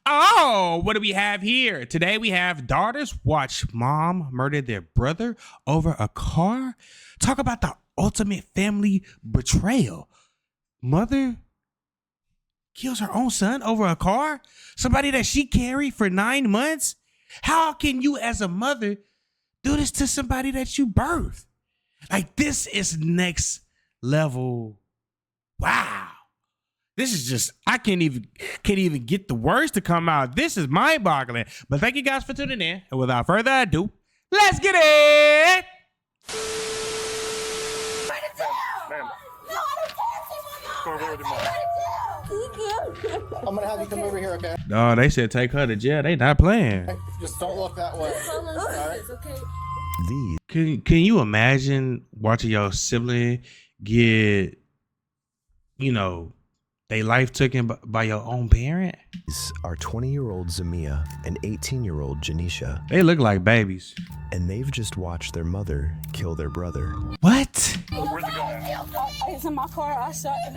Oh, what do we have here? Today we have daughters watch mom murder their brother over a car. Talk about the ultimate family betrayal. Mother kills her own son over a car? Somebody that she carried for 9 months? How can you as a mother do this to somebody that you birthed? Like, this is next level. Wow. This is just, I can't even get the words to come out. This is mind-boggling. But thank you guys for tuning in. And without further ado, let's get it. Ma'am. I'm gonna have you come over here, okay? No, they said take her to jail. They not playing. Hey, just don't look that way. Right. Can you imagine watching your sibling get, they life taken by your own parent? These are 20-year-old Zamia and 18-year-old Janisha. They look like babies. And they've just watched their mother kill their brother. What? It's in my car. I shot him.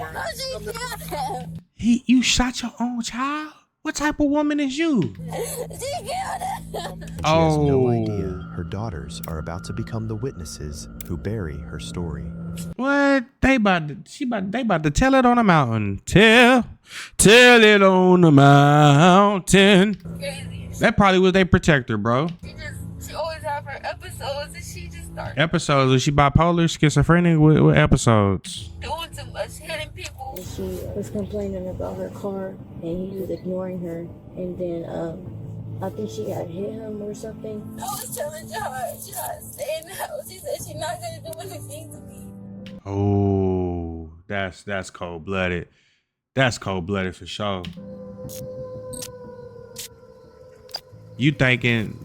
You shot your own child? What type of woman is you? She killed him. She has no idea her daughters are about to become the witnesses who bury her story. What? They about to tell it on a mountain. Tell it on the mountain. Crazy. That probably was their protector, bro. She always have her episodes, and she just started Episodes? Was she bipolar, schizophrenic? What episodes? doing too much, hitting people. She was complaining about her car, and he was ignoring her. And then I think she had hit him or something. I was telling Jihad, stay in the house. She said she's not gonna do anything to me. Oh, that's cold blooded. That's cold blooded for sure. You thinking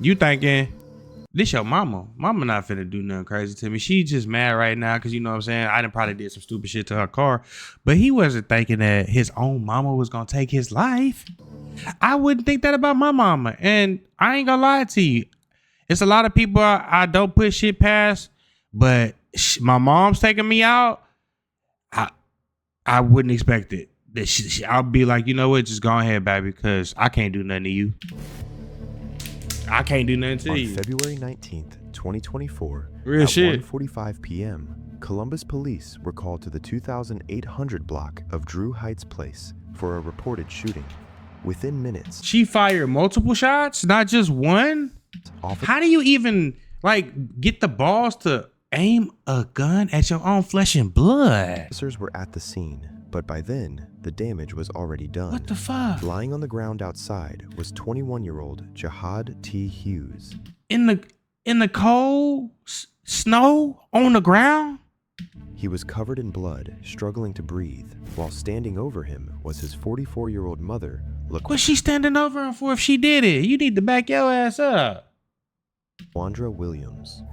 this your mama? Mama not finna do nothing crazy to me. She just mad right now because you know what I'm saying. I done probably did some stupid shit to her car, but he wasn't thinking that his own mama was gonna take his life. I wouldn't think that about my mama, and I ain't gonna lie to you. It's a lot of people I don't put shit past, but my mom's taking me out. I wouldn't expect it. That I'll be like, you know what? Just go ahead, baby, because I can't do nothing to you. I can't do nothing to On you. February 19th, 2024, Real at shit. 1:45 p.m., Columbus police were called to the 2800 block of Drew Heights Place for a reported shooting. Within minutes, She fired multiple shots, not just one. How do you even get the balls to aim a gun at your own flesh and blood? officers were at the scene, but by then, the damage was already done. What the fuck? Lying on the ground outside was 21-year-old Jihad T. Hughes. In the cold snow on the ground? He was covered in blood, struggling to breathe, while standing over him was his 44-year-old mother, What's she standing over him for if she did it? You need to back your ass up. LaQuandra Williams.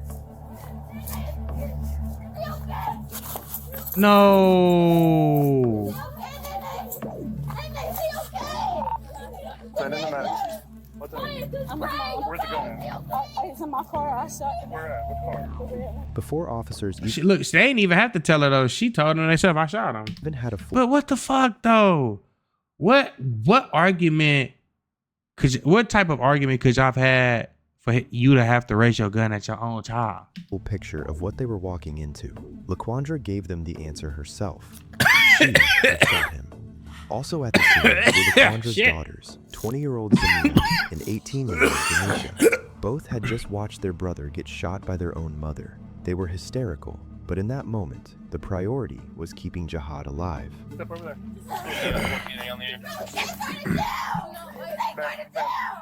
No. Send in the medic. What's up? Where's it going? It's in my car. I shot him. Where at? What car? Before officers Look, they didn't even have to tell her though. She told them themselves I shot him. even had a But what the fuck though? What argument what type of argument could y'all have had for you to have to raise your gun at your own child? full picture of what they were walking into. LaQuandra gave them the answer herself. She had shot him. Also at the scene were LaQuandra's Shit. daughters, 20-year-old Zamia and 18-year-old Janisha. Both had just watched their brother get shot by their own mother. They were hysterical, but in that moment, the priority was keeping Jihad alive. Step over there.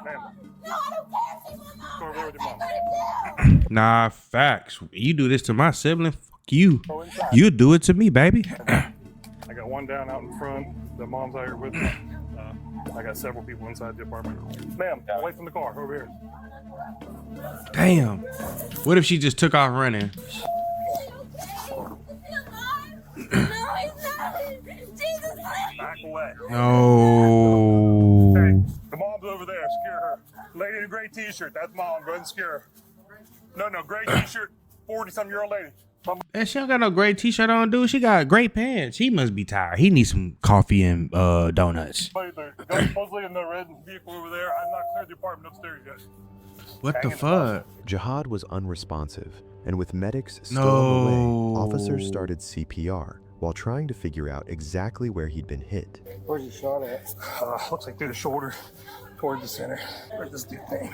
Ma'am. Go over there with your mom. Nah, facts. You do this to my sibling, fuck you. Go inside. You do it to me, baby. I got one down out in front. The mom's out here with me. I got several people inside the apartment. Ma'am, away from the car. Over here. Damn. What if she just took off running? No, he's not. Jesus, Back away. No. Hey, the mom's over there. Secure her. Lady in a gray t-shirt. That's mom. Go ahead and secure her. No, gray t-shirt. 40-something-year-old lady. And she don't got no great t-shirt on, dude. She got great pants. He must be tired. He needs some coffee and donuts. They're supposedly in the red vehicle over there. I've not cleared the apartment upstairs yet. What the Hanging fuck? Jihad was unresponsive, and with medics still No. on the way, officers started CPR while trying to figure out exactly where he'd been hit. Where's he shot at? Looks like through the shoulder, toward the center. Where's this dude thing?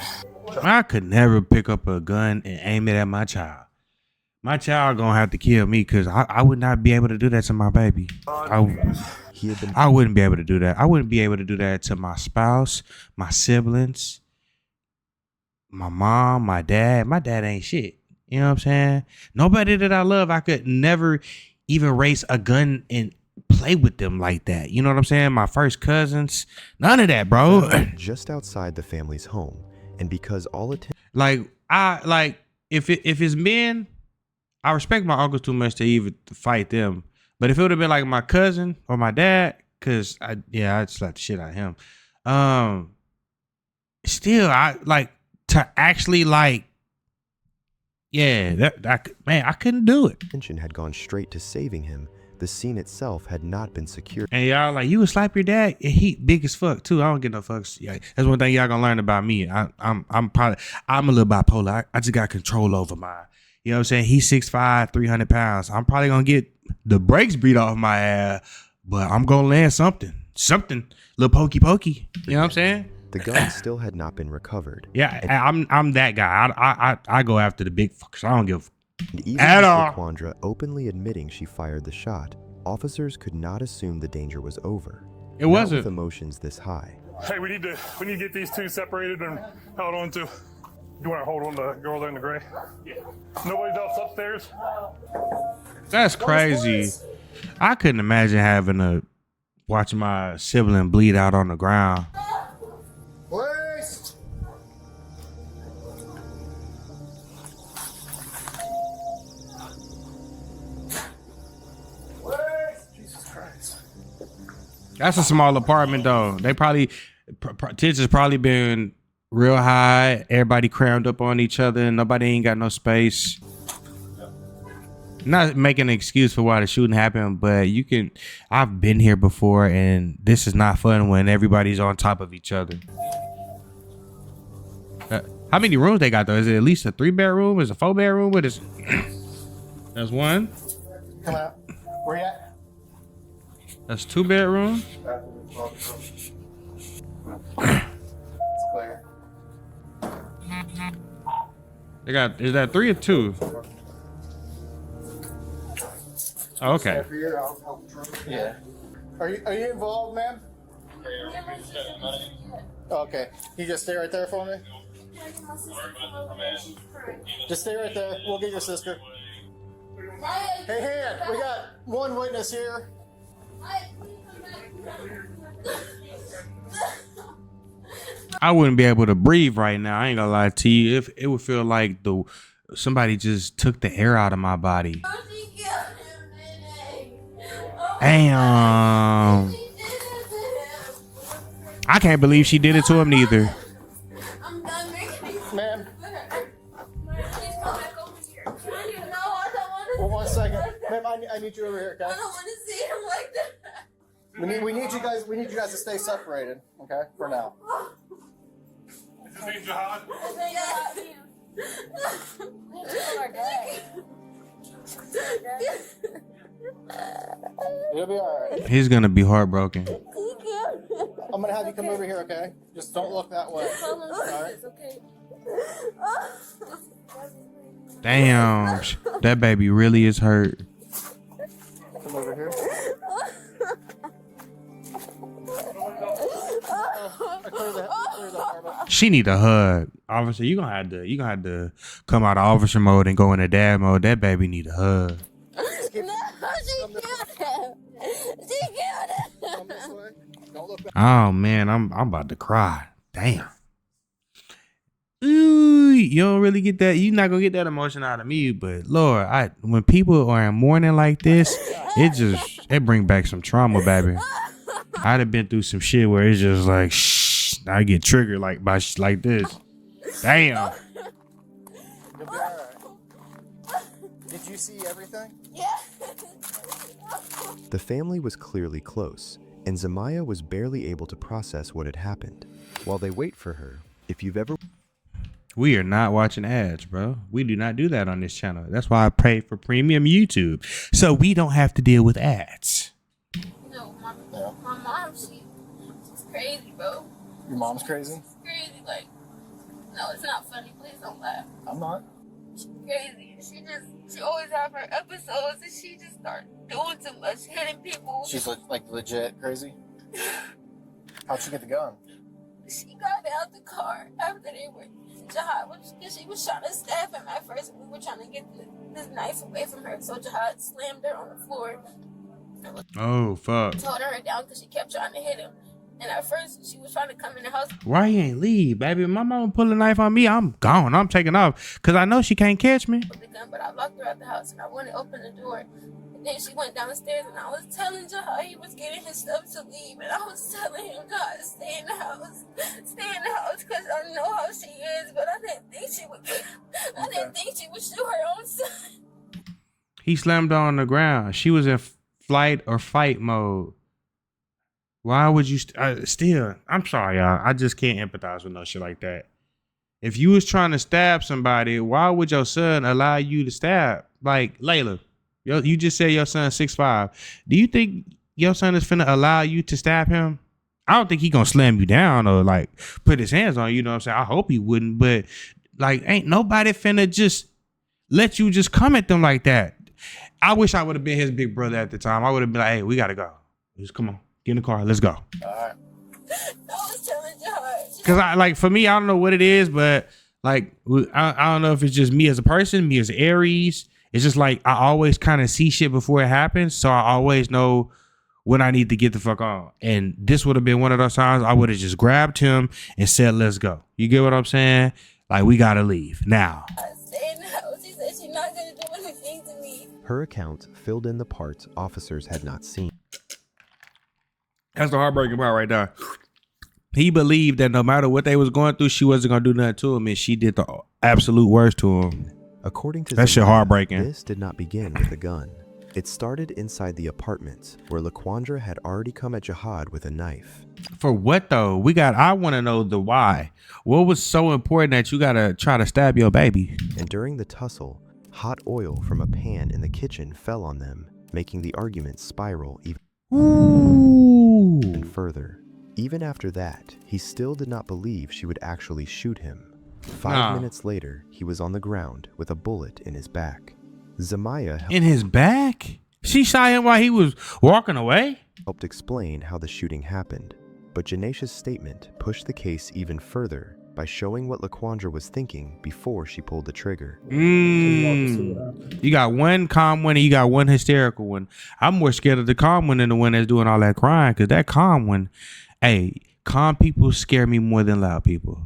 I could never pick up a gun and aim it at my child. My child gonna have to kill me because I would not be able to do that to my baby. I wouldn't be able to do that. I wouldn't be able to do that to my spouse, my siblings, my mom, my dad. My dad ain't shit. You know what I'm saying? Nobody that I love, I could never even raise a gun and play with them like that. You know what I'm saying? My first cousins, none of that, bro. Just outside the family's home, and because all attention if it's men, I respect my uncles too much to even fight them. But if it would have been like my cousin or my dad, cause I'd slap the shit out of him. Still, I like to actually like, yeah, I couldn't do it. had gone straight to saving him, the scene itself had not been secured. And y'all like, you would slap your dad? And he big as fuck too. I don't get no fucks. Yeah, that's one thing y'all gonna learn about me. I'm a little bipolar. I just got control over mine. You know what I'm saying? He's 6'5", 300 pounds. I'm probably gonna get the brakes beat off my ass, but I'm gonna land something, little pokey. You know what I'm saying? The gun still had not been recovered. Yeah, I'm that guy. I go after the big fuckers. I don't give And even at with all. Laquandra openly admitting she fired the shot, officers could not assume the danger was over. It Not wasn't. with emotions this high. Hey, we need to get these two separated and held on to. You want to hold on to the girl there in the gray? Yeah. Nobody else upstairs? That's crazy. I couldn't imagine having to watch my sibling bleed out on the ground. Please. Jesus Christ. That's a small apartment though. They probably tension's probably been real high. Everybody crammed up on each other. Nobody ain't got no space. Not making an excuse for why the shooting happened, but I've been here before, and this is not fun when everybody's on top of each other. How many rooms they got though? Is it at least a 3-bedroom? Is it a 4-bedroom? What is it? That's one. Come out. Where you at? That's 2 bedrooms. It's clear. They got, is that 3 or 2? Oh, okay. Yeah. Are you involved, ma'am? Okay. You just stay right there for me? Just stay right there. We'll get your sister. Hey, hand, we got one witness here. I wouldn't be able to breathe right now. I ain't gonna lie to you. If it would feel like somebody just took the air out of my body. Damn. I can't believe she did it to him neither. I'm done making Ma'am, Please come back over here. No, I don't want to. well, 1 second. Ma'am, I need you over here, I okay? don't want to see him like that. We need you guys to stay separated, okay? For now. Is his name Jihad? It'll be alright. He's gonna be heartbroken. I'm gonna have you come over here, okay? Just don't look that way. Alright? Damn. That baby really is hurt. Come over here. Clear the apartment. She need a hug. Officer, you gonna have to come out of officer mode and go into dad mode. That baby need a hug. No, she killed him. She killed him. Come this way. Don't look back. Oh man, I'm about to cry. Damn. Ooh, you don't really get that. You're not gonna get that emotion out of me, but Lord, when people are in mourning like this, it bring back some trauma, baby. I'd have been through some shit where it's just like, shh, I get triggered like by like this. Damn. You'll be alright. Get Did you see everything? Yeah. The family was clearly close, and Zamaya was barely able to process what had happened. While they wait for her, if you've ever... We are not watching ads, bro. We do not do that on this channel. That's why I pay for premium YouTube, so we don't have to deal with ads. No, my mom, she's crazy, bro. Your mom's crazy? She's crazy, like, no, it's not funny. Please don't laugh. I'm not. She's crazy. She always have her episodes, and she just start doing too much, hitting people. She's like legit crazy? How'd she get the gun? She got out the car after they were Jihad, because she was trying to stab him at first. We were trying to get this knife away from her, so Jihad slammed her on the floor. Oh, fuck. Told her down because she kept trying to hit him. And at first, she was trying to come in the house. Why you ain't leave, baby? My mama pull a knife on me, I'm gone. I'm taking off because I know she can't catch me. With the gun, but I locked her out the house, and I wouldn't open the door. And then she went downstairs, and I was telling Jihad he was getting his stuff to leave, and I was telling him, Jihad, stay in the house, because I know how she is, but I didn't think she would. I didn't think she would shoot her own son. He slammed her on the ground. She was in flight or fight mode. Why would you still? I'm sorry, y'all. I just can't empathize with no shit like that. If you was trying to stab somebody, why would your son allow you to stab? Like, Layla, you just said your son's 6'5". Do you think your son is finna allow you to stab him? I don't think he gonna slam you down or like put his hands on you. You know what I'm saying? I hope he wouldn't, but like, ain't nobody finna just let you just come at them like that. I wish I would have been his big brother at the time. I would have been like, hey, we gotta go. Just come on. Get in the car. Let's go. All right. I was telling Jihad. Cause I like, for me, I don't know what it is, but like, I don't know if it's just me as a person, me as Aries. It's just like, I always kind of see shit before it happens. So I always know when I need to get the fuck on. And this would have been one of those times I would have just grabbed him and said, let's go. You get what I'm saying? Like, we got to leave now. I stay in the house. She said she's not going to do anything to me. Her account filled in the parts officers had not seen. That's the heartbreaking part right there. He believed that no matter what they was going through, she wasn't gonna do nothing to him, and she did the absolute worst to him. According to that shit heartbreaking. This did not begin with a gun. It started inside the apartment where LaQuandra had already come at Jihad with a knife. For what though? I want to know the why. What was so important that you gotta try to stab your baby? And during the tussle, hot oil from a pan in the kitchen fell on them, making the argument spiral even further. Even after that, he still did not believe she would actually shoot him. 5 minutes later, he was on the ground with a bullet in his back. Zamaya in his back? She shot him while he was walking away? Helped explain how the shooting happened, but Janesh's statement pushed the case even further by showing what LaQuandra was thinking before she pulled the trigger. You got one calm one and you got one hysterical one. I'm more scared of the calm one than the one that's doing all that crying, because that calm one, hey, calm people scare me more than loud people.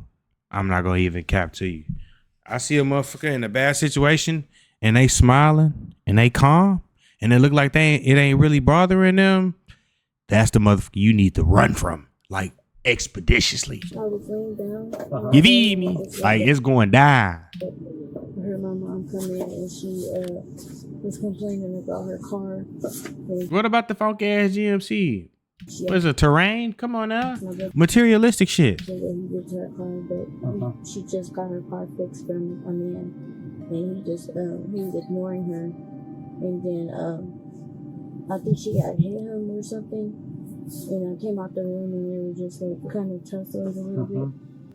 I'm not going to even cap to you. I see a motherfucker in a bad situation and they smiling and they calm and it look like it ain't really bothering them. That's the motherfucker you need to run from. Like, expeditiously. I was laying down. You feel me? Like, it's going down. I heard my mom come in and she was complaining about her car. What about the funky ass GMC? What's a terrain? Come on now. Materialistic shit. He did to her car, but she just got her car fixed from a man. And he was ignoring her. And then I think she got hit him or something. And I came out the room and they were just like kind of tussling a little bit.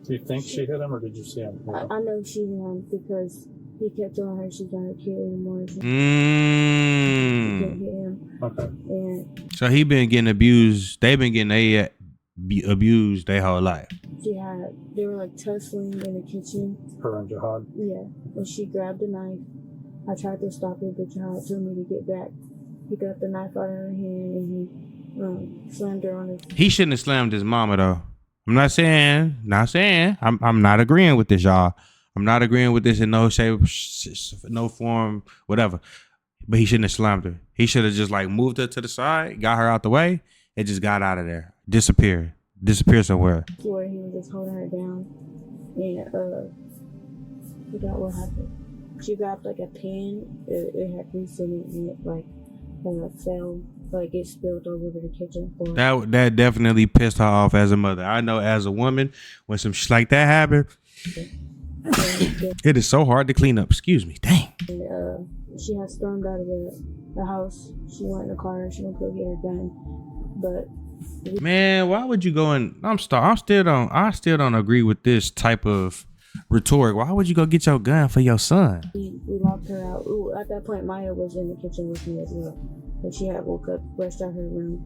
Do you think she hit him or did you see him? I know she hit him because he kept telling her she's not a kid anymore. She couldn't hit him. Okay. And so he been getting abused. They've been getting abused their whole life. They were like tussling in the kitchen. Her and Jihad? Yeah. And she grabbed a knife. I tried to stop her, but Jihad told me to get back. He got the knife out of her hand and he slammed her on his. He shouldn't have slammed his mama though. I'm not saying. I'm not agreeing with this, y'all. I'm not agreeing with this in no shape, no form, whatever. But he shouldn't have slammed her. He should have just like moved her to the side, got her out the way, and just got out of there. Disappear somewhere. Where he was just holding her down, and forgot what happened. she grabbed like a pan. It had grease in it, and it like fell, like it spilled all over the kitchen floor. That definitely pissed her off as a mother. I know as a woman, when some shit like that happen, it is so hard to clean up. Excuse me. Dang. And, she had stormed out of the house. She went in the car and she went to go get her gun. But man, why would you go in? I still don't agree with this type of rhetoric. Why would you go get your gun for your son? we locked her out. Ooh, at that point, Maya was in the kitchen with me as well. And she had woke up, rushed out her room,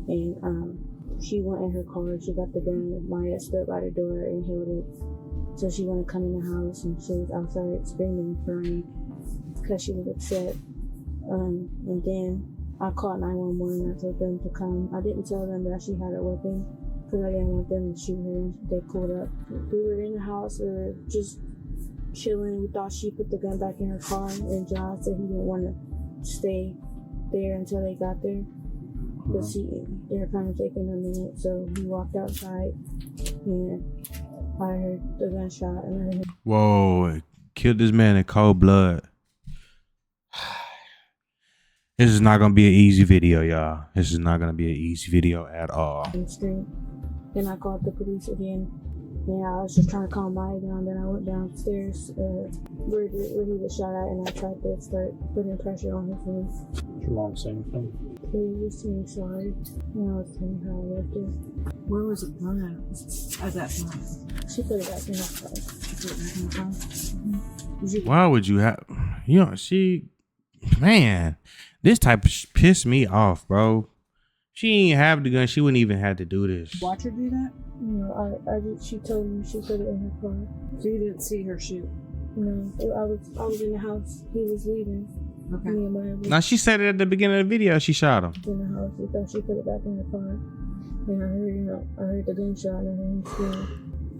and she went in her car. She got the gun. Maya stood by the door and held it. So she wouldn't come in the house, and she was outside screaming and crying because she was upset. And then I called 911. I told them to come. I didn't tell them that she had a weapon because I didn't want them to shoot her. They pulled up. We were in the house. We were just chilling. We thought she put the gun back in her car, and John said he didn't want to stay there until they got there. But they were kind of taking a minute, so he walked outside, and I heard the gunshot, and I heard. Whoa! Killed this man in cold blood. This is not gonna be an easy video, y'all. This is not gonna be an easy video at all. Then I called the police again. Yeah, I was just trying to calm Maya down. Then I went downstairs where he was shot at, and I tried to start putting pressure on his face. Did your mom say anything? He was saying sorry, and I was telling her I loved her. Where was it gun at that point? She put it back in her car. She put it back in the car? Mm-hmm. Why would you have? You know, man, this type of pissed me off, bro. She ain't have the gun. She wouldn't even have to do this. Watch her do that? No, she told me she put it in her car. So you didn't see her shoot? No, I was in the house. He was leaving. Okay. Me and Maya was Now she said it at the beginning of the video. She shot him. in the house. We thought she put it back in her car. And I heard the gunshot and I heard him scream.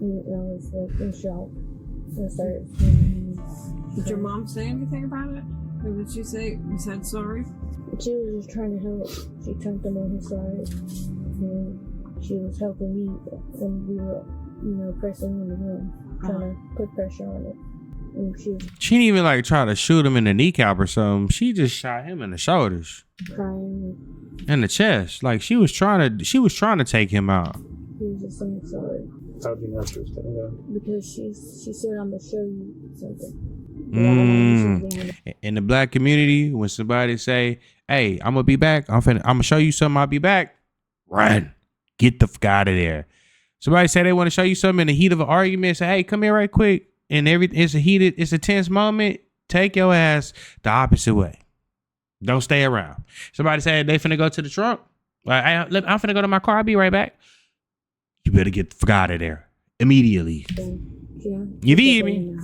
And I was like in shock. And I started screaming. Did your mom say anything about it? Or did she say, you said sorry? She was just trying to help. She turned them on his side. And she was helping me when we were, pressing in the room, trying to put pressure on it. And she was She didn't even try to shoot him in the kneecap or something. She just shot him in the shoulders crying. and the chest. She was trying to take him out. He was just saying sorry. How'd you know she was telling that? Because she said, I'm going to show you something. In the black community, when somebody say, "Hey, I'm gonna be back. I'm gonna show you something. I'll be back." Run, get the fuck out of there. Somebody say they want to show you something in the heat of an argument. Say, "Hey, come here right quick." And it's a tense moment. Take your ass the opposite way. Don't stay around. Somebody say they finna go to the trunk. I'm finna go to my car. I'll be right back. You better get the fuck out of there immediately. You feel me?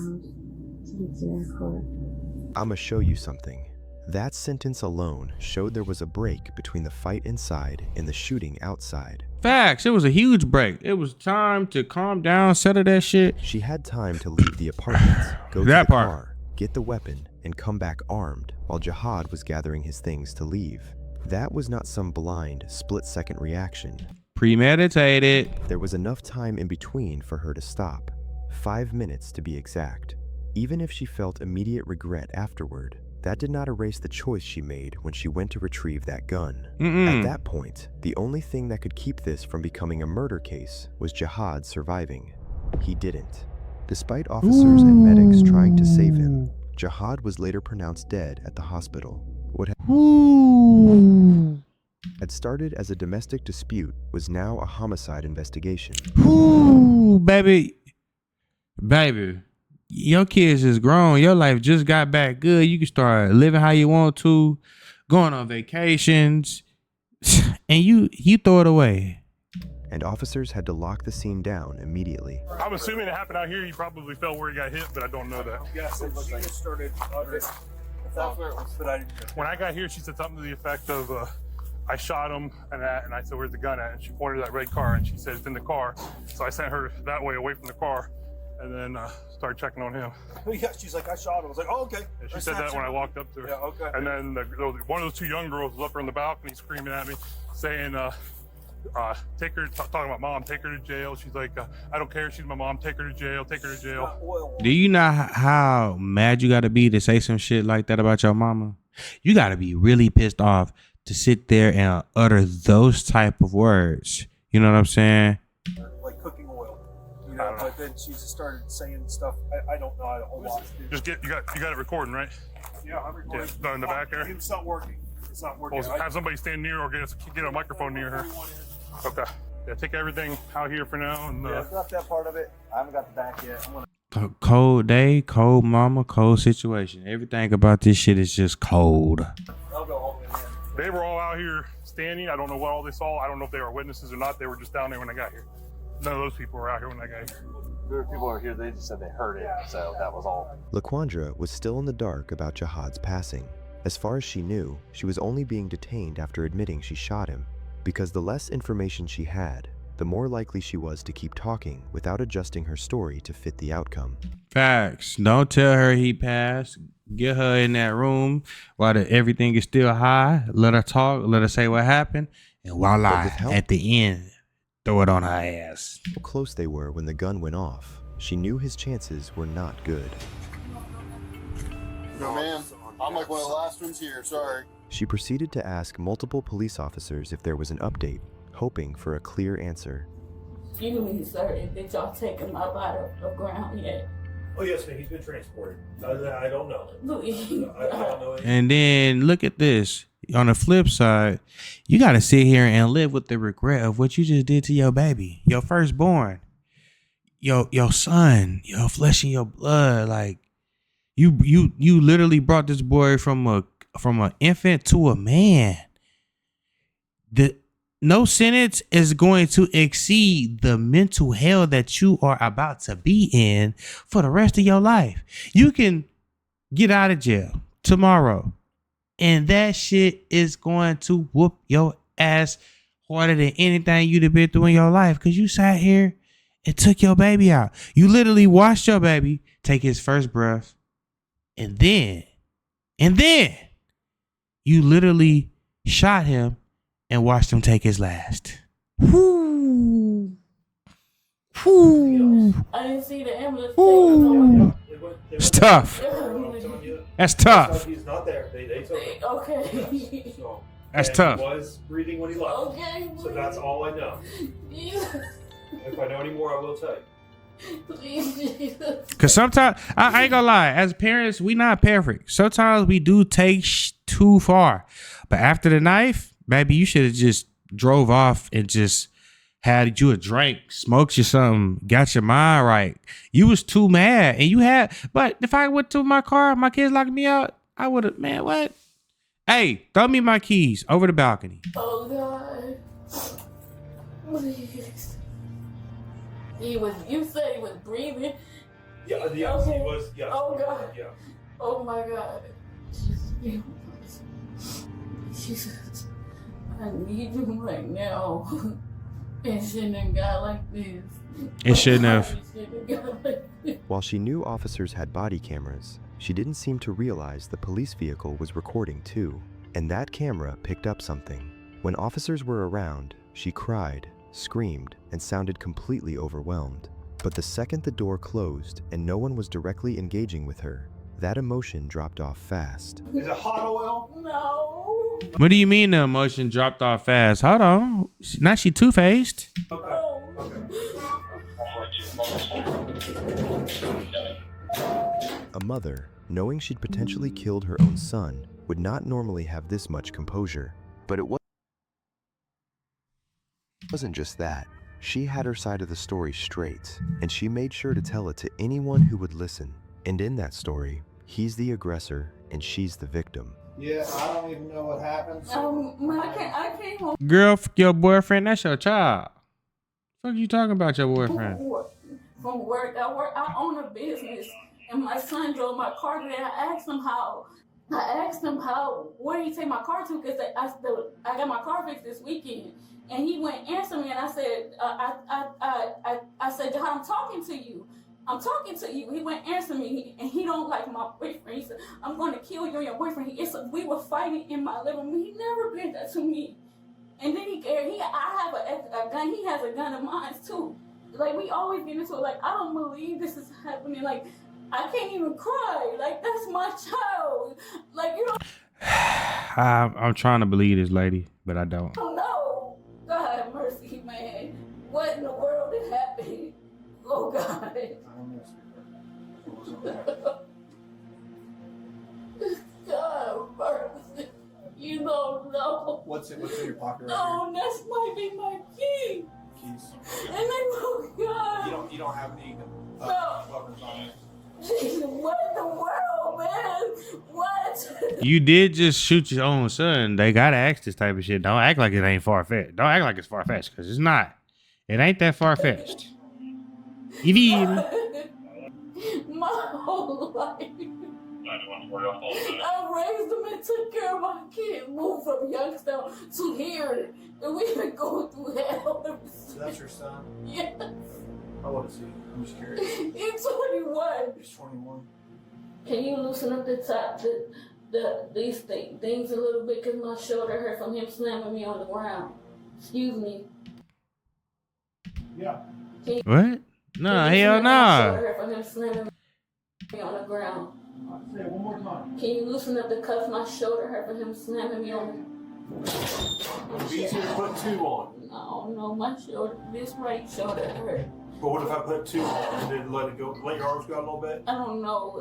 I'ma show you something. That sentence alone showed there was a break between the fight inside and the shooting outside. Facts. It was a huge break. It was time to calm down, settle that shit. She had time to leave the apartment, go to the car, get the weapon, and come back armed while Jihad was gathering his things to leave. That was not some blind, split-second reaction. Premeditated. There was enough time in between for her to stop. 5 minutes to be exact. Even if she felt immediate regret afterward, that did not erase the choice she made when she went to retrieve that gun. At that point, the only thing that could keep this from becoming a murder case was Jihad surviving. He didn't. Despite officers and medics trying to save him, Jihad was later pronounced dead at the hospital. What had started as a domestic dispute was now a homicide investigation. Ooh, baby. Your kids is grown. Your life just got back good. You can start living how you want to, going on vacations, and you throw it away. And officers had to lock the scene down immediately. I'm assuming it happened out here. You probably fell where he got hit, but I don't know that. Yes, it looks like it started. That's where it was, but I. When I got here, she said something to the effect of, I shot him, and I said, "Where's the gun at?" And she pointed to that red car, and she said, "It's in the car." So I sent her that way away from the car, and then started checking on him. Yeah, she's like, I shot him. I was like, oh, okay. And she said that when I walked up to her. Yeah, okay. And then one of those two young girls was up there on the balcony screaming at me, saying, take her, talking about mom, take her to jail. She's like, I don't care, she's my mom, take her to jail, take her to jail. Do you know how mad you got to be to say some shit like that about your mama? You got to be really pissed off to sit there and utter those type of words. You know what I'm saying? Like cooking oil. You know, but then she just started saying stuff. I don't know a whole lot. Just you got it recording, right? Yeah, I'm recording. Yeah, done in the back there. It's not working. It's not working. Well, have somebody stand near or get a microphone near her. Okay. Yeah, take everything out here for now. And yeah, got that part of it. I haven't got the back yet. I'm gonna. Cold day, cold mama, cold situation. Everything about this shit is just cold. I'll go home and they were all out here standing. I don't know what all they saw. I don't know if they were witnesses or not. They were just down there when I got here. None of those people were out here when I got here. There were people over here, they just said they heard it, so that was all. LaQuandra was still in the dark about Jihad's passing. As far as she knew, she was only being detained after admitting she shot him, because the less information she had, the more likely she was to keep talking without adjusting her story to fit the outcome. Facts. Don't tell her he passed. Get her in that room while everything is still high. Let her talk. Let her say what happened. And voila, at the end, throw it on her ass. How close they were when the gun went off, she knew his chances were not good. No, man. I'm like one of the last ones here. Sorry. She proceeded to ask multiple police officers if there was an update, hoping for a clear answer. Excuse me, sir. Did y'all take him up out of ground yet? Oh, yes, ma'am. He's been transported. I don't know. Please. I don't know. And then look at this. On the flip side, you got to sit here and live with the regret of what you just did to your baby, your firstborn, your son, your flesh and your blood. Like you literally brought this boy from an infant to a man. No sentence is going to exceed the mental hell that you are about to be in for the rest of your life. You can get out of jail tomorrow, and that shit is going to whoop your ass harder than anything you'd have been through in your life, because you sat here and took your baby out. You literally watched your baby take his first breath, and then you literally shot him and watched him take his last. Whoo. Whoo. I didn't see the ambulance. Whoo. It's tough. That's tough. He's not there. They took him. Okay. So, That's and tough. He was breathing when he left. Okay. So that's all I know. Jesus. If I know any more, I will tell you. Please, Jesus. Because sometimes, I ain't gonna lie, as parents, we not perfect. Sometimes we do take too far. But after the knife, baby, you should have just drove off and just had you a drink, smoked you something, got your mind right. You was too mad. But if I went to my car, my kids locked me out, I would have, man, what? Hey, throw me my keys over the balcony. Oh, God. Please. You said he was breathing. Yeah, yes, okay. he was. Yes. Oh, God. Yeah. Oh, my God. Jesus. I need you right now. It shouldn't have got like this. It shouldn't have. While she knew officers had body cameras, she didn't seem to realize the police vehicle was recording too. And that camera picked up something. When officers were around, she cried, screamed, and sounded completely overwhelmed. But the second the door closed and no one was directly engaging with her, that emotion dropped off fast. Is it hot oil? No. What do you mean the emotion dropped off fast? Hold on. Now she two-faced. Okay. A mother, knowing she'd potentially killed her own son, would not normally have this much composure. But it wasn't just that. She had her side of the story straight, and she made sure to tell it to anyone who would listen. And in that story, he's the aggressor and she's the victim. Yeah, I don't even know what happened. I came home Girl, your boyfriend, that's your child. What you talking about, your boyfriend? from work. I own a business, and my son drove my car today. I asked him how, where he take my car to, because I got my car fixed this weekend. And he went answer me, and I said, I said, John, I'm talking to you. He went answer me, and he don't like my boyfriend. He said, I'm going to kill you and your boyfriend. We were fighting in my living room. He never did that to me. And then I have a gun. He has a gun of mine too. Like, we always get into it. Like, I don't believe this is happening. Like, I can't even cry. Like, that's my child. Like, you don't. I'm trying to believe this lady, but I don't. No. God have mercy, man. What in the world is happening? Oh, God. God mercy. You don't know. What's in your pocket right Oh, that might be my key. here? Keys. And then, oh, God. You don't have any No. weapons on it. Jesus, what in the world, man? What? You did just shoot your own son. They gotta ask this type of shit. Don't act like it ain't far-fetched. Don't act like it's far-fetched, because it's not. It ain't that far-fetched. You did. My whole life. I raised him and took care of my kid. Moved from Youngstown to here. And we've been going through hell. So that's your son? Yes. How old is he? I'm just curious. He's 21. He's 21. Can you loosen up the top, these things a little bit? Because my shoulder hurt from him slamming me on the ground. Excuse me. Yeah. What? No, hell no. Shoulder hurt from him slamming me on the ground. Say it one more time. Can you loosen up the cuff? My shoulder hurt from him slamming me on It's easier to put 2 on. No, my shoulder, this right shoulder hurt. But what if I put 2 on and then let it go? Let your arms go a little bit? I don't know.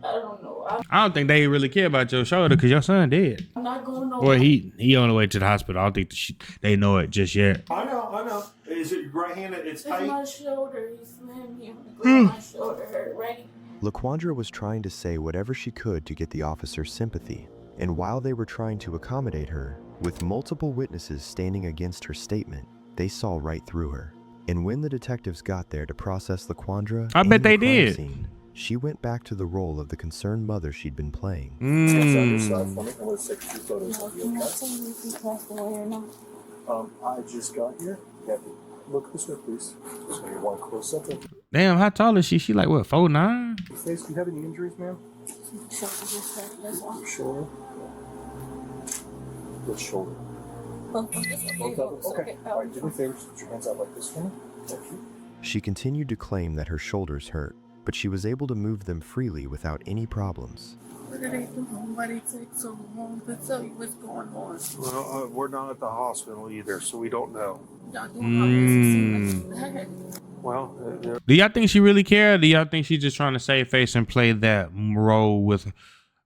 I don't know. I don't think they really care about your shoulder because your son dead. I'm not going nowhere. Well, he on the way to the hospital. I don't think they know it just yet. I know. Is it your right hand? It's tight? It's my shoulder. He slammed me on the ground. My shoulder hurt, right? LaQuandra was trying to say whatever she could to get the officer's sympathy, and while they were trying to accommodate her, with multiple witnesses standing against her statement, they saw right through her. And when the detectives got there to process LaQuandra, I bet they did. Scene, she went back to the role of the concerned mother she'd been playing. I just got here. You have to look this way, please. So you want close up. Damn, how tall is she? She like what, 4'9"? Face, do you have any injuries, ma'am? Shoulder. Which shoulder? Both of them. Okay. All right, do me a favor. Put your hands out like this for me. Thank you. She continued to claim that her shoulders hurt, but she was able to move them freely without any problems. What are they doing? Why they take so long to tell you what's going on? Well, we're not at the hospital either, so we don't know. Y'all doing all this to see much bad. Well, Do y'all think she really care? Or do y'all think she's just trying to save face and play that role with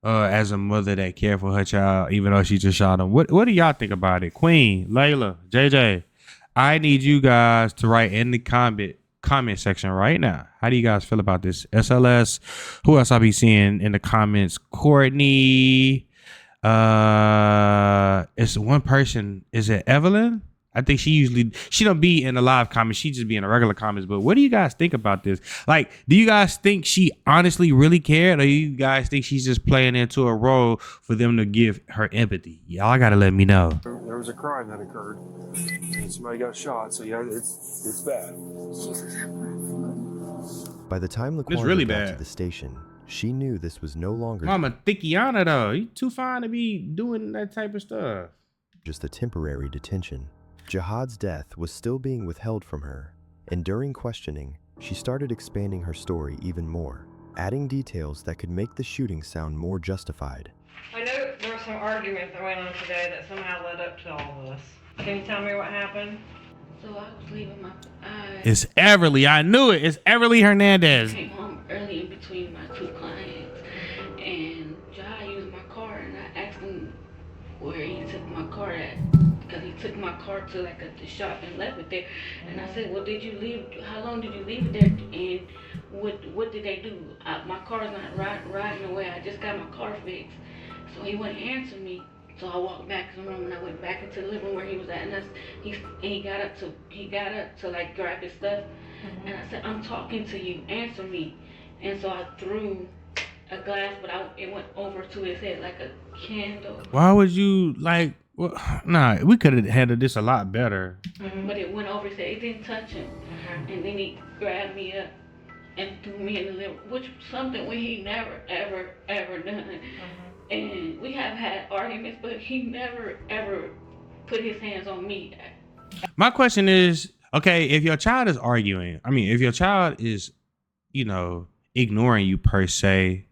as a mother that care for her child, even though she just shot him? What do y'all think about it? Queen, Layla, JJ, I need you guys to write in the comment section right now. How do you guys feel about this? SLS, who else I be seeing in the comments? Courtney, it's one person. Is it Evelyn? I think she don't be in the live comments. She just be in the regular comments. But what do you guys think about this? Like, do you guys think she honestly really cared, or do you guys think she's just playing into a role for them to give her empathy? Y'all gotta let me know. there was a crime that occurred. And somebody got shot, so yeah, it's bad. By the time LaQuandra really got bad. to the station, she knew this was no longer Mama Thickiana though, you too fine to be doing that type of stuff. just a temporary detention. Jihad's death was still being withheld from her, and during questioning, she started expanding her story even more, adding details that could make the shooting sound more justified. I know there was some argument that went on today that somehow led up to all this. Can you tell me what happened? So I was leaving It's Everly. I knew it. It's Everly Hernandez. I came home early in between my 2 clients, and Jai used my car, and I asked him where he took my car at, because he took my car to like the shop and left it there. And I said, well, how long did you leave it there, and what did they do? My car's not riding away. I just got my car fixed. So he wouldn't answer me. So I walked back to the room, and I went back into the living room where he was at, and he got up to like grab his stuff, and I said, I'm talking to you, answer me. And so I threw a glass, but it went over to his head like a candle. Why would you like? Well, nah, we could have handled this a lot better. But it went over his head. It didn't touch him. And then he grabbed me up and threw me in the living room, which was something he never, ever done. And we have had arguments, but he never, ever put his hands on me. My question is, okay, if your child is arguing, I mean, if your child is, you know, ignoring you per se,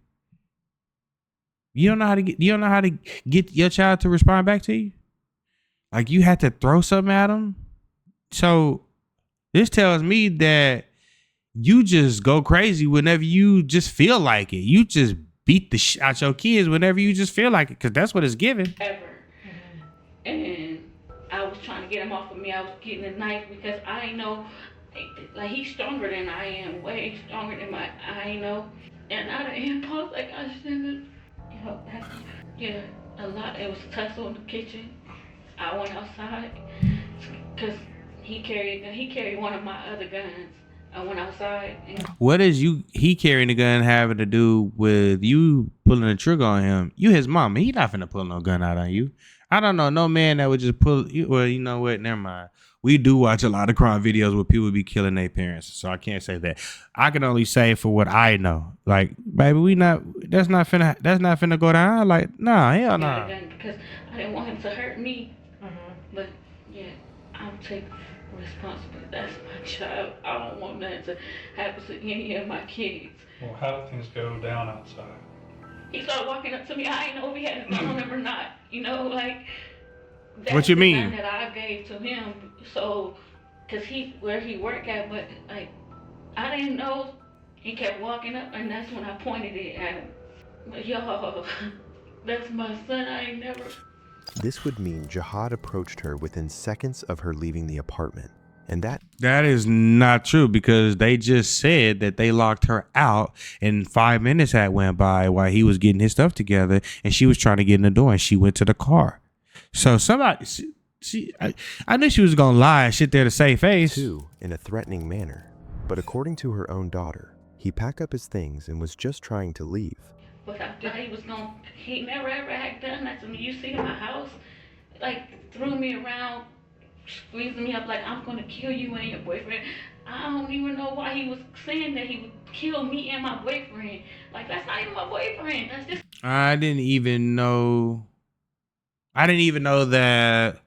you don't know how to get your child to respond back to you. Like you had to throw something at them. So this tells me that you just go crazy whenever you just feel like it. You just beat the shit out your kids whenever you just feel like it, because that's what it's giving. Ever. And I was trying to get him off of me. I was getting a knife because I know, like he's stronger than I am, way stronger than I know. And I didn't impulse like I shouldn't. You know, yeah, a lot. It was tussle in the kitchen. I went outside because he carried one of my other guns. I went outside. And what is he carrying the gun having to do with you pulling the trigger on him? You his mama. He not finna pull no gun out on you. I don't know no man that would just pull you. Well, you know what? Never mind. We do watch a lot of crime videos where people be killing their parents, so I can't say that. I can only say for what I know. Like, baby, that's not finna go down. Like, nah, hell nah. Because I didn't want him to hurt me. But yeah, I'll take responsibility. That's my child. I don't want that to happen to any of my kids. Well, how did things go down outside? He started walking up to me. I didn't know if he had a gun on him or not. You know, like. That's What you the mean? gun that I gave to him. So, cause where he worked at, but like, I didn't know. He kept walking up, and that's when I pointed it at him. But yo, that's my son. I ain't never. This would mean Jihad approached her within seconds of her leaving the apartment. And that is not true, because they just said that they locked her out and 5 minutes had went by while he was getting his stuff together and she was trying to get in the door and she went to the car. So somebody, I knew she was going to lie and sit there to save face. Too, in a threatening manner. But according to her own daughter, he packed up his things and was just trying to leave. But I thought he never ever had done that to me. You see in my house, like threw me around, squeezing me up like I'm gonna kill you and your boyfriend. I don't even know why he was saying that he would kill me and my boyfriend. Like that's not even my boyfriend. That's just. I didn't even know that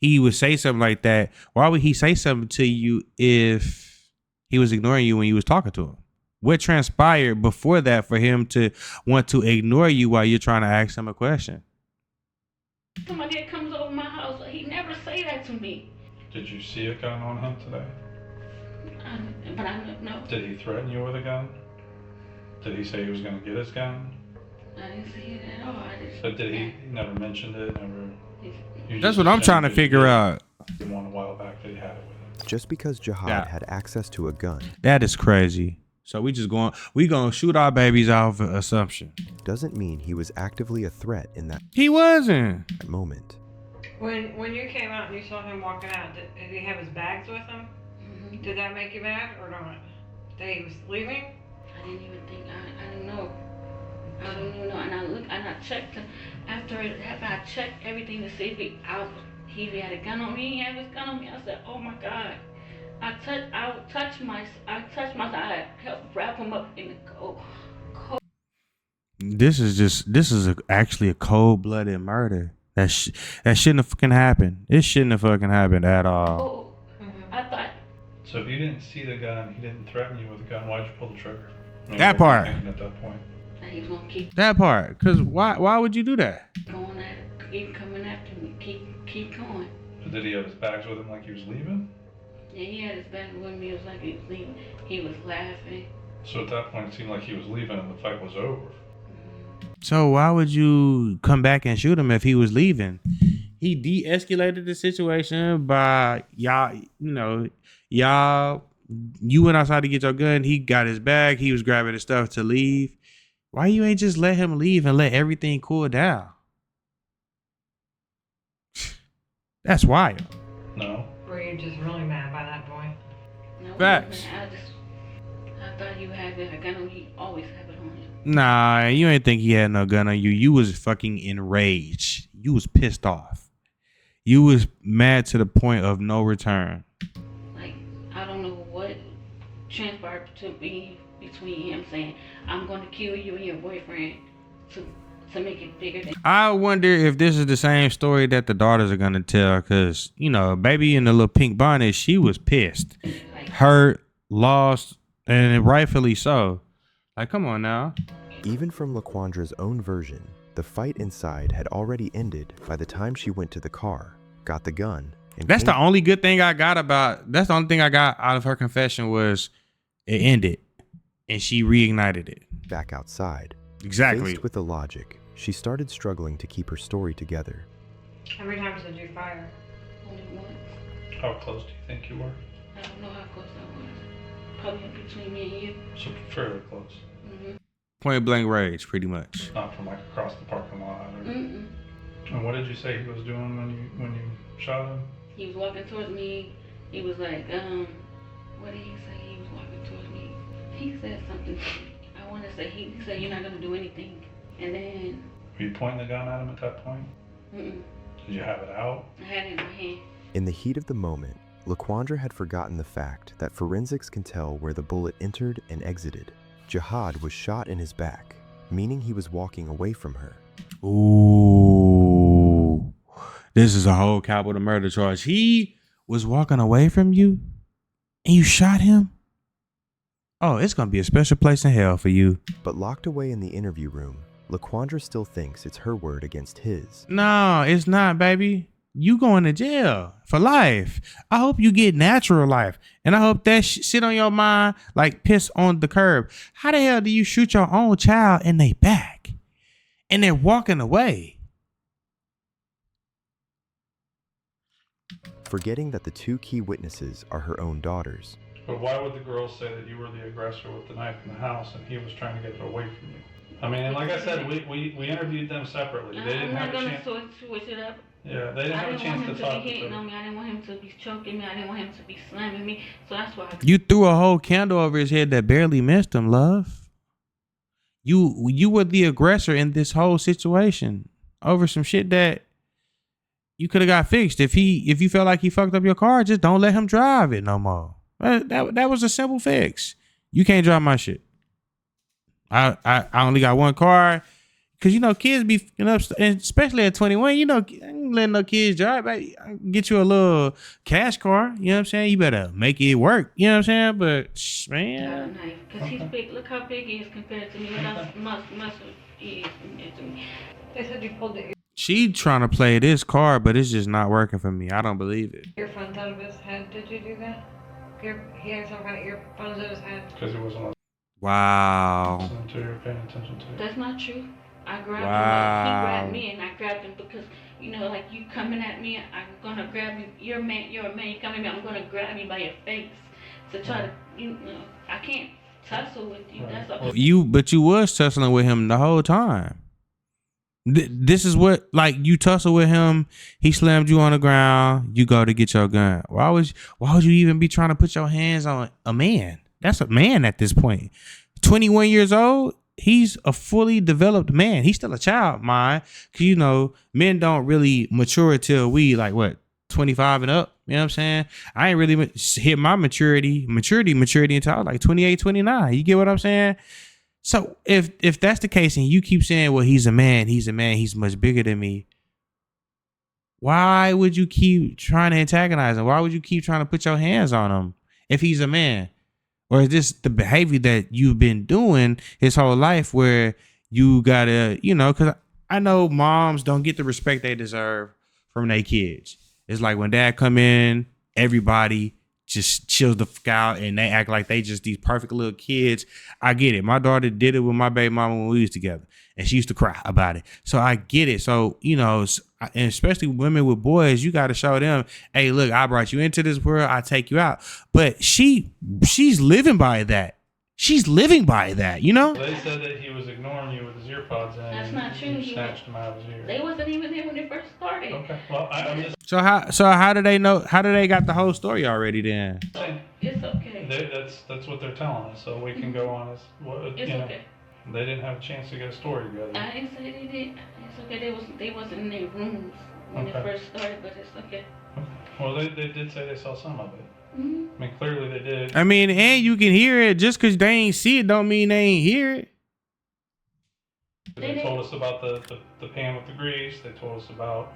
he would say something like that. Why would he say something to you if he was ignoring you when you was talking to him? What transpired before that for him to want to ignore you while you're trying to ask him a question? Somebody that comes over my house, he never say that to me. Did you see a gun on him today? But I don't know. Did he threaten you with a gun? Did he say he was going to get his gun? I didn't see it at all. But did he never mentioned it? That's what I'm trying to figure out. One a while back that he had it with him. Just because Jihad had access to a gun. That is crazy. So we gonna shoot our babies off of assumption. Doesn't mean he was actively a threat in that. He wasn't. Moment. When you came out and you saw him walking out, did he have his bags with him? Mm-hmm. Did that make you mad or not? That he was leaving? I didn't even think. I didn't know. I don't even know. And I looked and I checked him after it happened. I checked everything to see if he had a gun on me. He had his gun on me. I said, "Oh my God." I touched my I helped wrap him up in the cold. This is actually a cold-blooded murder. That shouldn't have fucking happened. It shouldn't have fucking happened at all. I thought. So if you didn't see the gun, he didn't threaten you with a gun, why'd you pull the trigger? I mean, that part. At that point. He was gonna keep. That part, because why would you do that? Going at it, keep coming after me, keep going. So did he have his bags with him like he was leaving? Yeah, he had his bag with me. It was like he was leaving. He was laughing. So at that point, it seemed like he was leaving and the fight was over. So why would you come back and shoot him if he was leaving? He de-escalated the situation by you went outside to get your gun. He got his bag. He was grabbing his stuff to leave. Why you ain't just let him leave and let everything cool down? That's wild. No. Were you just really mad by that point? No, Facts. I thought you had a gun on. He always have it on him. Nah, you ain't think he had no gun on you. You was fucking enraged. You was pissed off. You was mad to the point of no return. Like, I don't know what transpired to be between him saying, "I'm going to kill you and your boyfriend," to make it bigger. I wonder if this is the same story that the daughters are gonna tell, because you know, baby in the little pink bonnet, she was pissed, hurt, lost, and rightfully so. Like, come on now. Even from LaQuandra's own version, the fight inside had already ended by the time she went to the car, got the gun, and That's the only good thing I got that's the only thing I got out of her confession was it ended and she reignited it. Back outside. Exactly. Faced with the logic, she started struggling to keep her story together. How many times did you fire? Only once. How close do you think you were? I don't know how close I was. Probably between me and you. So fairly close. Point blank range, pretty much. Not from like across the parking lot. Or... Mm-mm. And what did you say he was doing when you shot him? He was walking towards me. He was like, what did he say? He was walking towards me. He said something. I want to say he said you're not gonna do anything. And then. Were you pointing the gun at him at that point? Mm-mm. Did you have it out? I had it in my hand. In the heat of the moment, LaQuandra had forgotten the fact that forensics can tell where the bullet entered and exited. Jihad was shot in his back, meaning he was walking away from her. Ooh. This is a whole capital murder charge. He was walking away from you and you shot him? Oh, it's going to be a special place in hell for you. But locked away in the interview room, LaQuandra still thinks it's her word against his. No, it's not, baby. You going to jail for life. I hope you get natural life. And I hope that sit on your mind like piss on the curb. How the hell do you shoot your own child in their back and they're walking away? Forgetting that the two key witnesses are her own daughters. But why would the girl say that you were the aggressor with the knife in the house and he was trying to get it away from you? I mean, and like I said, we interviewed them separately. They didn't have a chance. I'm not gonna switch it up. Yeah, they didn't have a chance to talk to each other. I didn't want him to be hitting on me. I didn't want him to be choking me. I didn't want him to be slamming me. So that's why. You threw a whole candle over his head that barely missed him, love. You were the aggressor in this whole situation over some shit that you could have got fixed. If you felt like he fucked up your car, just don't let him drive it no more. That was a simple fix. You can't drive my shit. I only got one car. Cause you know kids be fucking up, and especially at 21. You know, I ain't letting no kids drive. I can get you a little cash car. You know what I'm saying? You better make it work. You know what I'm saying? But man, because he's big. Look how big he is compared to me. Look how muscle he is compared to me. They said you pulled the she trying to play this card, but it's just not working for me. I don't believe it. earphones out of his head. Did you do that? He had some kind of earphones out of his head. Because it wasn't. Wow. Until you're paying attention to it. That's not true. I grabbed him up. He grabbed me, and I grabbed him because, you know, like you coming at me, I'm gonna grab you. You're a man. You coming at me. I'm gonna grab you by your face to try to, you know, I can't tussle with you. That's all. But you was tussling with him the whole time. This is what, like, you tussle with him. He slammed you on the ground. You go to get your gun. Why would you even be trying to put your hands on a man? That's a man at this point. 21 years old. He's a fully developed man. He's still a child, mind. Cause you know, men don't really mature till we like what 25 and up. You know what I'm saying? I ain't really hit my maturity until I was like 28, 29. You get what I'm saying? So if that's the case and you keep saying, well, he's a man, he's much bigger than me. Why would you keep trying to antagonize him? Why would you keep trying to put your hands on him if he's a man? Or is this the behavior that you've been doing his whole life where you gotta, you know, because I know moms don't get the respect they deserve from their kids. It's like when dad come in, everybody just chills the fuck out and they act like they just these perfect little kids. I get it. My daughter did it with my baby mama when we was together and she used to cry about it. So I get it. So, you know, and especially women with boys, you got to show them, hey, look, I brought you into this world. I take you out. But she's living by that. She's living by that, you know? They said that he was ignoring you with his ear pods in. That's not true. He snatched them out of his ear. They wasn't even there when it first started. Okay. Well, I'm just. So how do they know? How do they got the whole story already then? It's okay. That's what they're telling us, so we can go on as what It's you know. okay. They didn't have a chance to get a story together. I didn't say they did. It's okay. They wasn't in their rooms when it first started, but it's okay. Well, they did say they saw some of it. Mm-hmm. I mean, clearly they did. I mean, and you can hear it. Just because they ain't see it don't mean they ain't hear it. They told us about the pan with the grease. They told us about,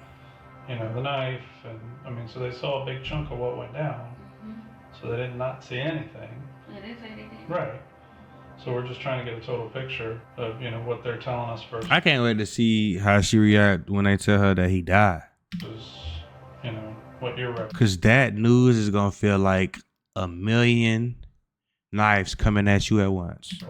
the knife. And I mean, so they saw a big chunk of what went down. So they did not see anything. Yeah, they say they did. Right. So we're just trying to get a total picture of, what they're telling us first. I can't wait to see how she react when they tell her that he died. What you're referencing. Because that news is going to feel like a million knives coming at you at once.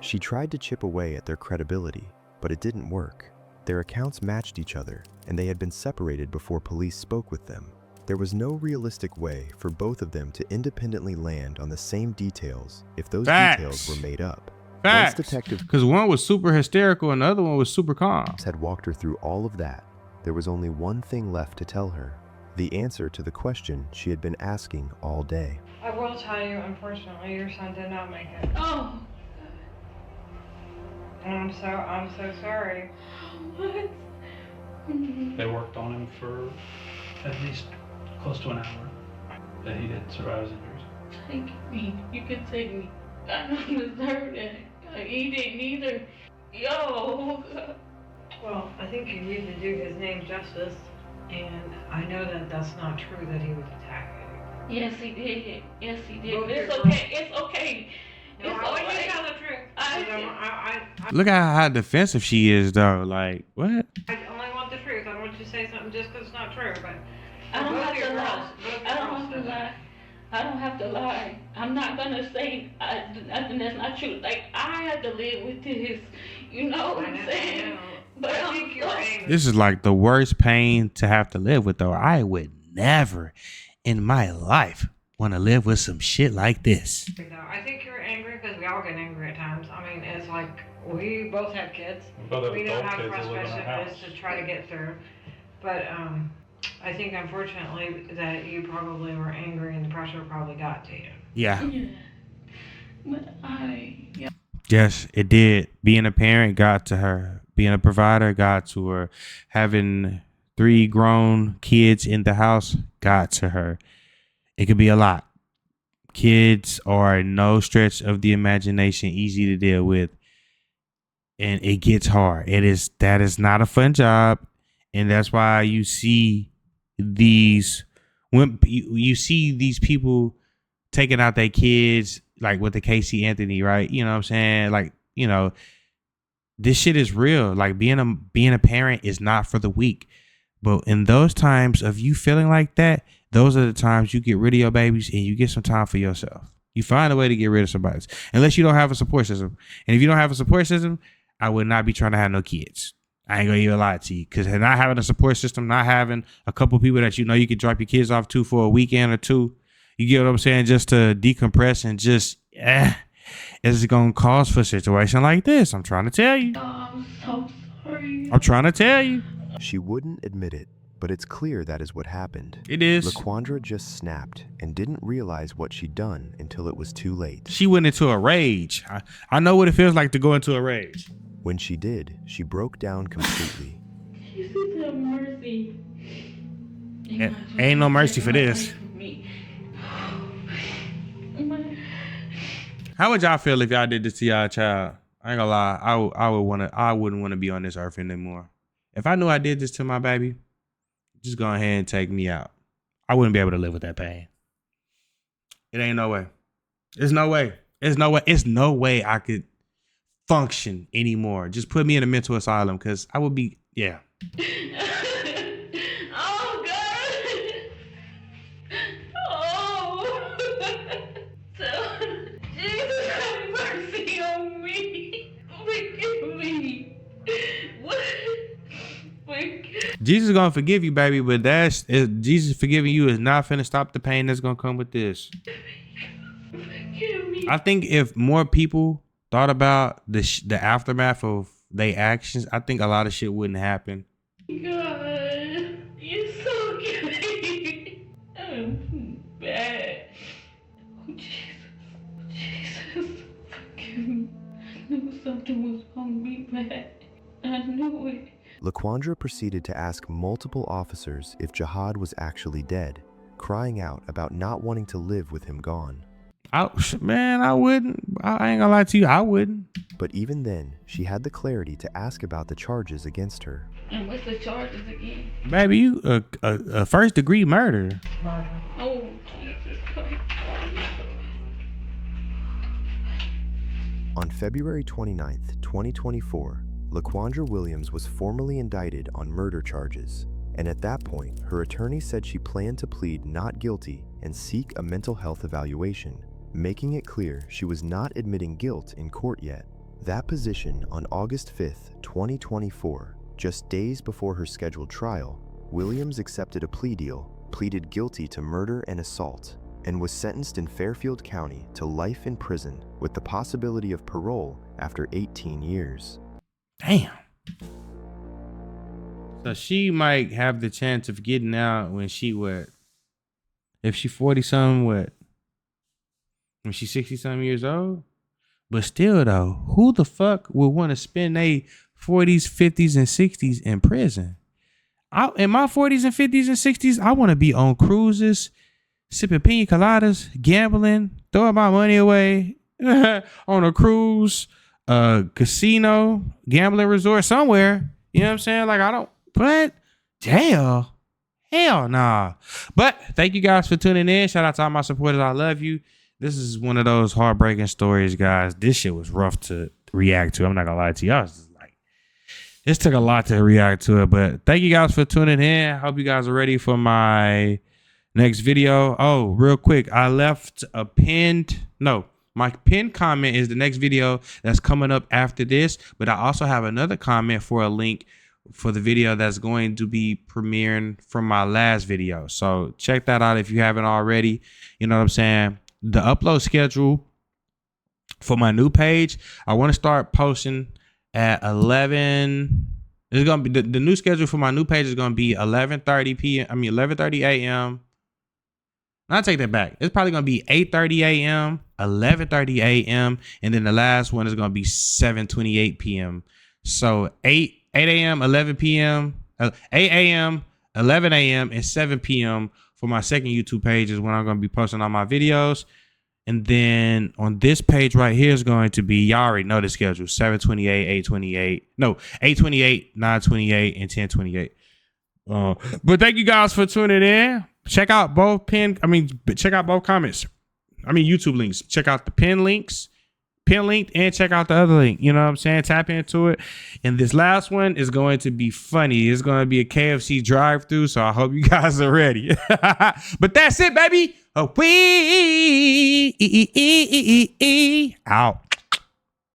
She tried to chip away at their credibility, but it didn't work. Their accounts matched each other, and they had been separated before police spoke with them. There was no realistic way for both of them to independently land on the same details if those details were made up. Facts. Once Detective, because one was super hysterical and the other one was super calm, had walked her through all of that, there was only one thing left to tell her. The answer to the question she had been asking all day. I will tell you, unfortunately, your son did not make it. Oh. I'm so sorry. What? They worked on him for at least close to an hour. That he didn't survive his injuries. Take me. You can take me. I don't deserve that. He didn't either. Yo. Well, I think you need to do his name justice, and I know that that's not true that he was attacked. Yes, he did. Yes, he did. Both It's your okay. It's okay. No, It's I want you to alright. tell the truth. I Look at how defensive she is, though. Like, what? only want the truth. I don't want you to say something just because it's not true, but I don't both have your to girls, lie. both your I don't girls have to said that. lie. I don't have to lie. I'm not gonna say nothing that's not true. Like, I had to live with this. You know what I'm saying? But I think you're angry. This is like the worst pain to have to live with, though. I would never in my life want to live with some shit like this. I think you're angry because we all get angry at times. I mean, it's like we both have kids. We know how frustrating it is to try to get through. But I think, unfortunately, that you probably were angry and the pressure probably got to you. Yeah. But Yes, it did. Being a parent got to her. Being a provider got to her. Having 3 grown kids in the house got to her. It could be a lot. Kids are no stretch of the imagination, easy to deal with. And it gets hard. That is not a fun job. And that's why you see these people taking out their kids, like with the Casey Anthony, right? You know what I'm saying? Like, this shit is real. Like being a parent is not for the weak. But in those times of you feeling like that, those are the times you get rid of your babies and you get some time for yourself. You find a way to get rid of somebody, unless you don't have a support system. And if you don't have a support system, I would not be trying to have no kids. I ain't gonna even lie to you, because not having a support system, not having a couple people that you could drop your kids off to for a weekend or two, you get what I'm saying, just to decompress and just, it's gonna cause for a situation like this. I'm trying to tell you. I'm so sorry. I'm trying to tell you. She wouldn't admit it, but it's clear that is what happened. It is. LaQuandra just snapped and didn't realize what she'd done until it was too late. She went into a rage. I know what it feels like to go into a rage. When she did, she broke down completely. Jesus have mercy. Ain't no mercy for this. How would y'all feel if y'all did this to y'all child? I ain't gonna lie. I wouldn't want to be on this earth anymore. If I knew I did this to my baby, just go ahead and take me out. I wouldn't be able to live with that pain. It ain't no way. There's no way. There's no way. It's no way I could function anymore. Just put me in a mental asylum, because I would be, yeah. Oh, God. Oh. So, Jesus have mercy on me. Forgive me. What? Jesus gonna forgive you, baby, but Jesus forgiving you is not finna stop the pain that's gonna come with this. Forgive me. I think if more people thought about the aftermath of their actions, I think a lot of shit wouldn't happen. God, you're so good. I'm bad. Oh, Jesus, forgive me. I knew something was gonna be bad. I knew it. LaQuandra proceeded to ask multiple officers if Jihad was actually dead, crying out about not wanting to live with him gone. Man, I wouldn't. I ain't gonna lie to you. I wouldn't. But even then, she had the clarity to ask about the charges against her. And what's the charges again? Baby, you a first-degree murder. Oh, Jesus Christ. On February 29th, 2024, LaQuandra Williams was formally indicted on murder charges. And at that point, her attorney said she planned to plead not guilty and seek a mental health evaluation, making it clear she was not admitting guilt in court yet. That position on August 5th, 2024, just days before her scheduled trial, Williams accepted a plea deal, pleaded guilty to murder and assault, and was sentenced in Fairfield County to life in prison with the possibility of parole after 18 years. Damn. So she might have the chance of getting out when she what? If she 40-something, what? When she's 60-something years old? But still though, who the fuck would want to spend their 40s, 50s, and 60s in prison? In my 40s and 50s and 60s, I want to be on cruises, sipping pina coladas, gambling, throwing my money away on a cruise, casino, gambling resort somewhere. You know what I'm saying? Like, I don't, but jail? Hell nah. But thank you guys for tuning in. Shout out to all my supporters. I love you. This is one of those heartbreaking stories, guys. This shit was rough to react to. I'm not gonna lie to you. I was just like, this took a lot to react to it. But thank you guys for tuning in. I hope you guys are ready for my next video. Oh, real quick, I left a my pinned comment is the next video that's coming up after this. But I also have another comment for a link for the video that's going to be premiering from my last video. So check that out if you haven't already. You know what I'm saying? The upload schedule for my new page, I want to start posting at 11. It's gonna be the new schedule for my new page is gonna be 11:30 p.m. 11:30 a.m. I'll take that back. It's probably gonna be 8:30 a.m., 11:30 a.m., and then the last one is gonna be 7:28 p.m. So 8 a.m., 11 p.m., 8 a.m., 11 a.m., and 7 p.m. for my second YouTube page is when I'm going to be posting all my videos. And then on this page right here is going to be, y'all already know the schedule, 7:28, 8:28, no, 8:28, 9:28, and 10:28. But thank you guys for tuning in. Check out both check out both comments. YouTube links. Check out the pin link, and check out the other link. You know what I'm saying? Tap into it. And this last one is going to be funny. It's going to be a KFC drive-thru, so I hope you guys are ready. But that's it, baby. We out.